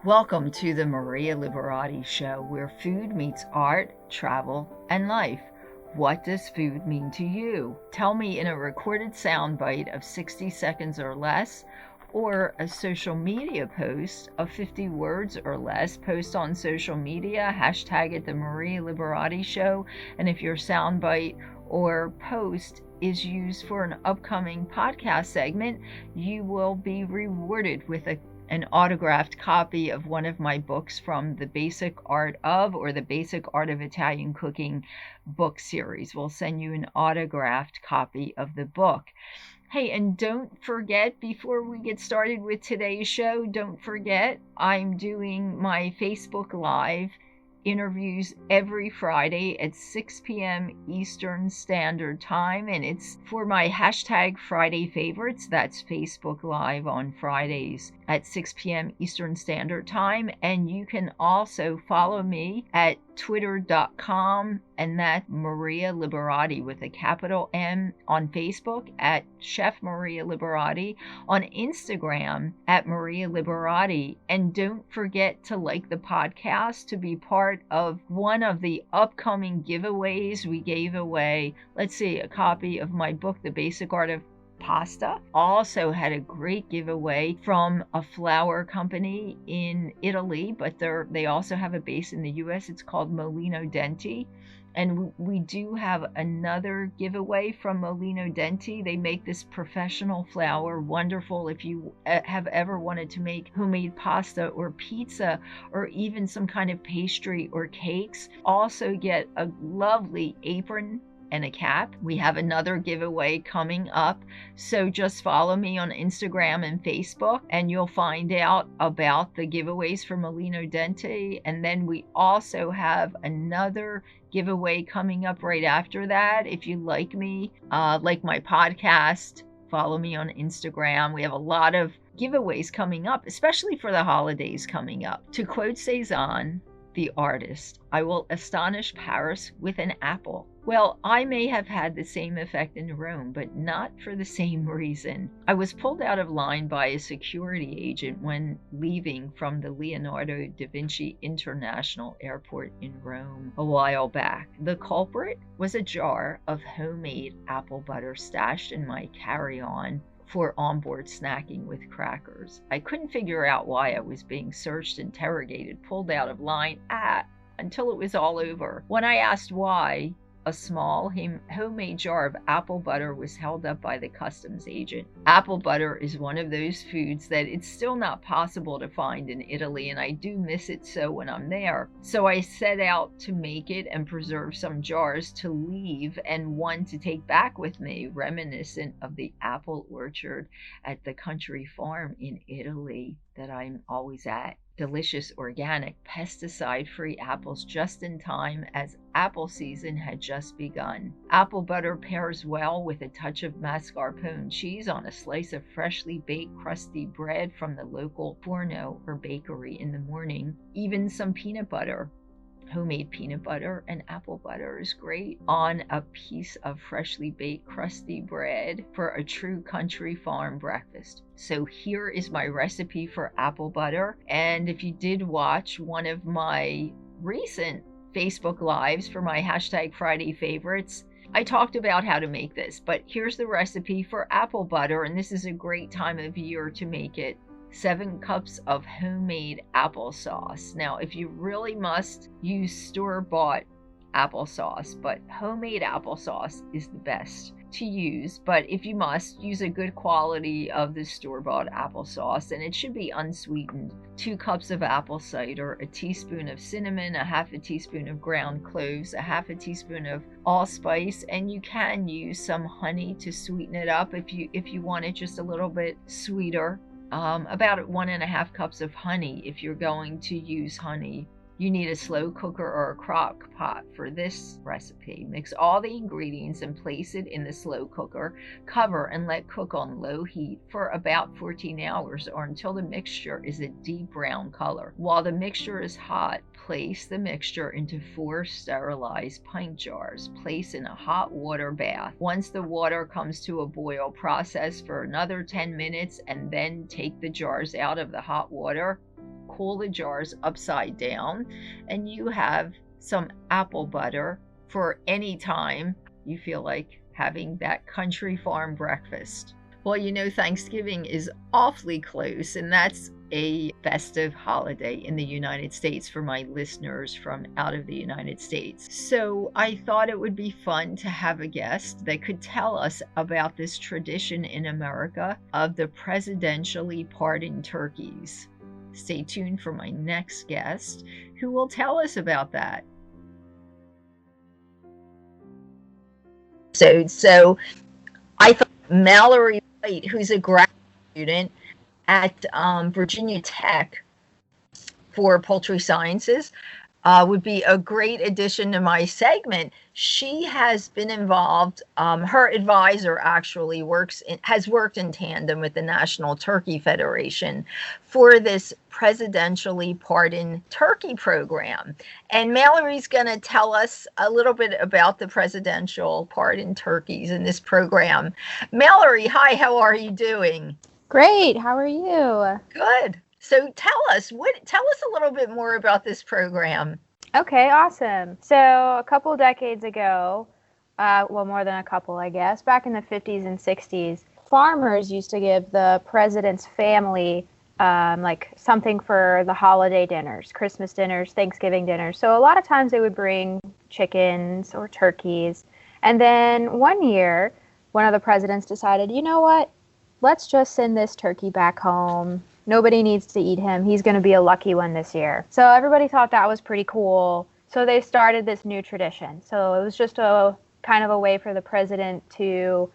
Welcome to the Maria Liberati Show, where food meets art, travel, and life. What does food mean to you? Tell me in a recorded soundbite of 60 seconds or less, or a social media post of 50 words or less. Post on social media, hashtag it the Maria Liberati Show, and if your soundbite or post is used for an upcoming podcast segment, you will be rewarded with an autographed copy of one of my books from the Basic Art of or the Basic Art of Italian Cooking book series. We'll send you an autographed copy of the book. Hey, and don't forget, before we get started with today's show, don't forget I'm doing my Facebook Live interviews every Friday at 6 p.m. Eastern Standard Time, and it's for my hashtag Friday favorites. That's Facebook Live on Fridays at 6 p.m. Eastern Standard Time, and you can also follow me at twitter.com, and that Maria Liberati with a capital M, on Facebook at Chef Maria Liberati, on Instagram at Maria Liberati, and don't forget to like the podcast to be part of one of the upcoming giveaways. We gave away, a copy of my book, The Basic Art of Pasta. Also had a great giveaway from a flour company in Italy, but they also have a base in the US. It's called Molino Denti. And we do have another giveaway from Molino Denti. They make this professional flour, wonderful if you have ever wanted to make homemade pasta or pizza or even some kind of pastry or cakes. Also get a lovely apron and a cap. We have another giveaway coming up, so just follow me on Instagram and Facebook and you'll find out about the giveaways for Molino Denti. And then we also have another giveaway coming up right after that. If you like me, like my podcast, follow me on Instagram. We have a lot of giveaways coming up, especially for the holidays coming up. To quote Cezanne, the artist, I will astonish Paris with an apple. Well, I may have had the same effect in Rome, but not for the same reason. I was pulled out of line by a security agent when leaving from the Leonardo da Vinci International Airport in Rome a while back. The culprit was a jar of homemade apple butter stashed in my carry-on for onboard snacking with crackers. I couldn't figure out why I was being searched, interrogated, pulled out of line, until it was all over. When I asked why, a small homemade jar of apple butter was held up by the customs agent. Apple butter is one of those foods that it's still not possible to find in Italy, and I do miss it so when I'm there. So I set out to make it and preserve some jars to leave and one to take back with me, reminiscent of the apple orchard at the country farm in Italy that I'm always at. Delicious, organic, pesticide-free apples just in time as apple season had just begun. Apple butter pairs well with a touch of mascarpone cheese on a slice of freshly baked crusty bread from the local forno or bakery in the morning. Even some peanut butter. Homemade peanut butter and apple butter is great on a piece of freshly baked crusty bread for a true country farm breakfast. So here is my recipe for apple butter. And if you did watch one of my recent Facebook Lives for my hashtag Friday favorites, I talked about how to make this, but here's the recipe for apple butter, and this is a great time of year to make it. 7 cups of homemade applesauce. Now, if you really must, use store-bought applesauce, but homemade applesauce is the best to use. But if you must, use a good quality of the store-bought applesauce, and it should be unsweetened. 2 cups of apple cider, a teaspoon of cinnamon, a half a teaspoon of ground cloves, a half a teaspoon of allspice, and you can use some honey to sweeten it up if you want it just a little bit sweeter. About 1.5 cups of honey if you're going to use honey. You need a slow cooker or a crock pot for this recipe. Mix all the ingredients and place it in the slow cooker. Cover and let cook on low heat for about 14 hours or until the mixture is a deep brown color. While the mixture is hot, place the mixture into 4 sterilized pint jars. Place in a hot water bath. Once the water comes to a boil, process for another 10 minutes and then take the jars out of the hot water. cool the jars upside down, and you have some apple butter for any time you feel like having that country farm breakfast. Well, Thanksgiving is awfully close, and that's a festive holiday in the United States for my listeners from out of the United States. So I thought it would be fun to have a guest that could tell us about this tradition in America of the presidentially pardoned turkeys. Stay tuned for my next guest who will tell us about that. So I thought Mallory, who's a grad student at Virginia Tech for poultry sciences, would be a great addition to my segment. She has been involved, her advisor actually has worked in tandem with the National Turkey Federation for this presidentially pardoned turkey program. And Mallory's going to tell us a little bit about the presidential pardoned turkeys in this program. Mallory, hi, how are you doing? Great, how are you? Good. So tell us a little bit more about this program. Okay, awesome. So a couple decades ago, well, more than a couple, I guess, back in the 50s and 60s, farmers used to give the president's family like something for the holiday dinners, Christmas dinners, Thanksgiving dinners. So a lot of times they would bring chickens or turkeys. And then one year, one of the presidents decided, you know what? Let's just send this turkey back home. Nobody needs to eat him. He's going to be a lucky one this year. So everybody thought that was pretty cool. So they started this new tradition. So it was just a kind of a way for the president to,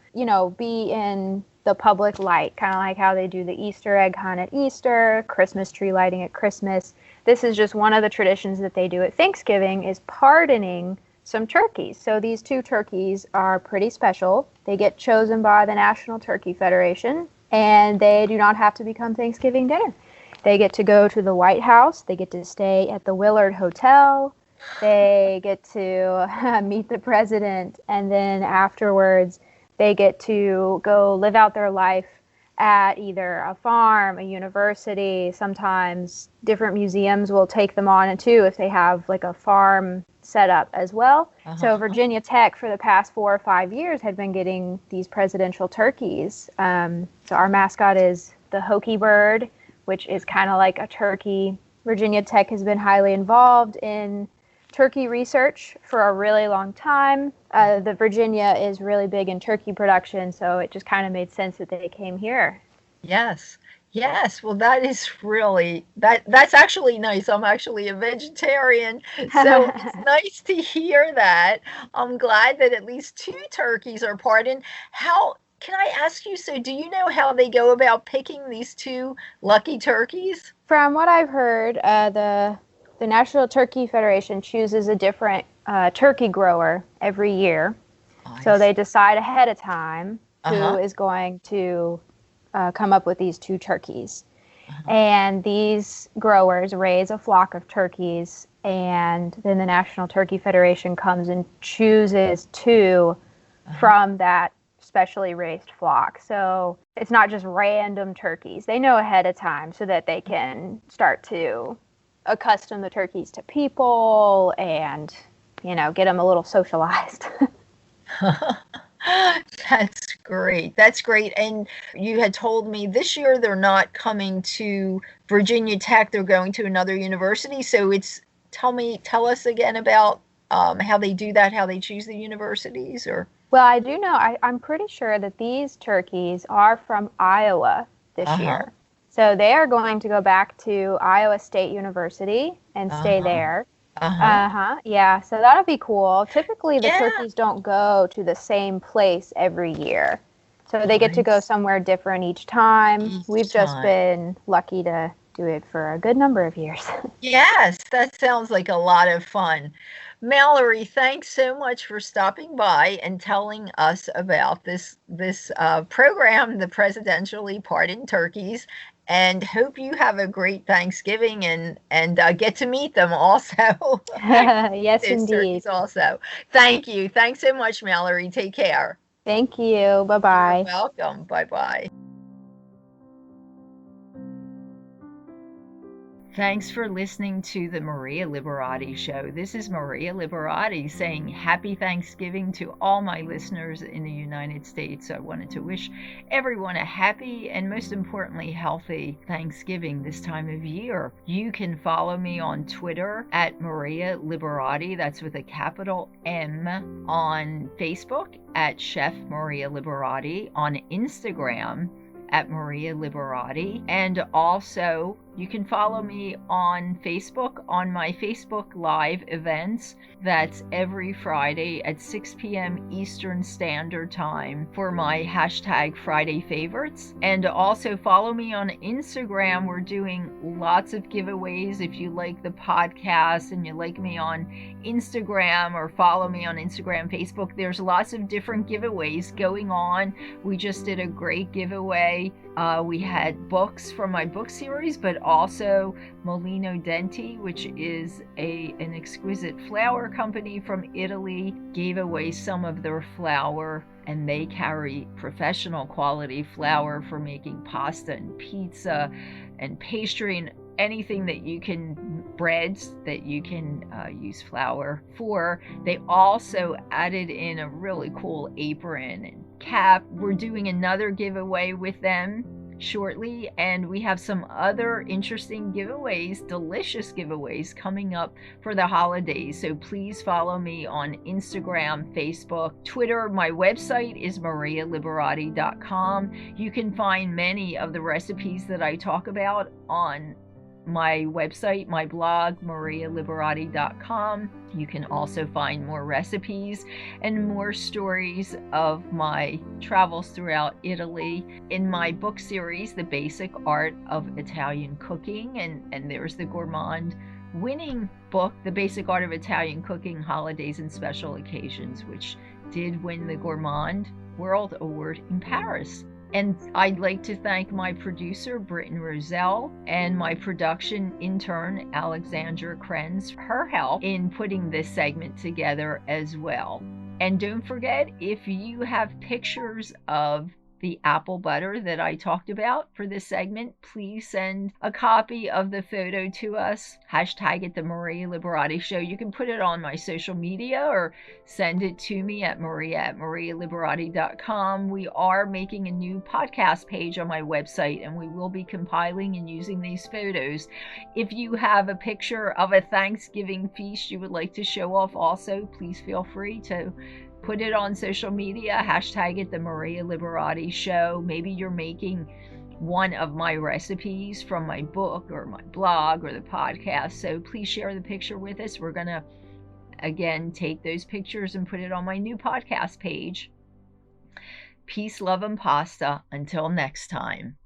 be in the public light, kind of like how they do the Easter egg hunt at Easter, Christmas tree lighting at Christmas. This is just one of the traditions that they do at Thanksgiving, is pardoning some turkeys. So these two turkeys are pretty special. They get chosen by the National Turkey Federation, and they do not have to become Thanksgiving dinner. They get to go to the White House. They get to stay at the Willard Hotel. They get to meet the president, and then afterwards they get to go live out their life at either a farm, a university. Sometimes different museums will take them on too if they have like a farm set up as well. So Virginia Tech for the past 4 or 5 years had been getting these presidential turkeys. So our mascot is the Hokie bird, which is kind of like a turkey. Virginia Tech has been highly involved in turkey research for a really long time. The Virginia is really big in turkey production, so it just kind of made sense that they came here. Yes. Well, that is really, that's actually nice. I'm actually a vegetarian, so it's nice to hear that. I'm glad that at least 2 turkeys are pardoned. Can I ask you, so do you know how they go about picking these 2 lucky turkeys? From what I've heard, the National Turkey Federation chooses a different turkey grower every year. So they decide ahead of time who is going to come up with these 2 turkeys. And these growers raise a flock of turkeys, and then the National Turkey Federation comes and chooses 2 from that specially raised flock. So it's not just random turkeys. They know ahead of time so that they can start to accustom the turkeys to people and, get them a little socialized. That's great. And you had told me this year they're not coming to Virginia Tech. They're going to another university. So tell us again about how they do that, how they choose the universities, or. Well, I do know, I'm pretty sure that these turkeys are from Iowa this year. So they are going to go back to Iowa State University and stay there. Yeah, so that'll be cool. Typically, the turkeys don't go to the same place every year. So they get to go somewhere different each time. We've just been lucky to do it for a good number of years. Yes, that sounds like a lot of fun. Mallory, thanks so much for stopping by and telling us about this program, the Presidentially Pardoned Turkeys, and hope you have a great Thanksgiving and get to meet them also. Yes, indeed. Also. Thank you. Thanks so much, Mallory. Take care. Thank you. Bye-bye. You're welcome. Bye-bye. Thanks for listening to the Maria Liberati Show. This is Maria Liberati saying happy Thanksgiving to all my listeners in the United States. I wanted to wish everyone a happy and most importantly healthy Thanksgiving this time of year. You can follow me on Twitter at Maria Liberati, that's with a capital M, on Facebook at Chef Maria Liberati, on Instagram at Maria Liberati, and also you can follow me on Facebook on my Facebook Live events. That's every Friday at 6 p.m. Eastern Standard Time for my hashtag Friday favorites. And also follow me on Instagram. We're doing lots of giveaways. If you like the podcast and you like me on Instagram or follow me on Instagram, Facebook, there's lots of different giveaways going on. We just did a great giveaway. We had books from my book series, but also Molino Denti, which is an exquisite flour company from Italy, gave away some of their flour, and they carry professional quality flour for making pasta and pizza and pastry and anything that you can, breads that you can use flour for. They also added in a really cool apron and cap. We're doing another giveaway with them shortly, and we have some other interesting giveaways, delicious giveaways coming up for the holidays. So please follow me on Instagram, Facebook, Twitter. My website is marialiberati.com. You can find many of the recipes that I talk about on my website, my blog, marialiberati.com. You can also find more recipes and more stories of my travels throughout Italy in my book series, The Basic Art of Italian Cooking. And there's the Gourmand winning book, The Basic Art of Italian Cooking, Holidays and Special Occasions, which did win the Gourmand World Award in Paris. And I'd like to thank my producer, Britton Roselle, and my production intern, Alexandra Krenz, for her help in putting this segment together as well. And don't forget, if you have pictures of the apple butter that I talked about for this segment, please send a copy of the photo to us. Hashtag it the Maria Liberati Show. You can put it on my social media or send it to me at marialiberati.com. We are making a new podcast page on my website, and we will be compiling and using these photos. If you have a picture of a Thanksgiving feast you would like to show off also, please feel free to put it on social media, hashtag it the Maria Liberati Show. Maybe you're making one of my recipes from my book or my blog or the podcast, so please share the picture with us. We're gonna again take those pictures and put it on my new podcast page. Peace, love, and pasta. Until next time.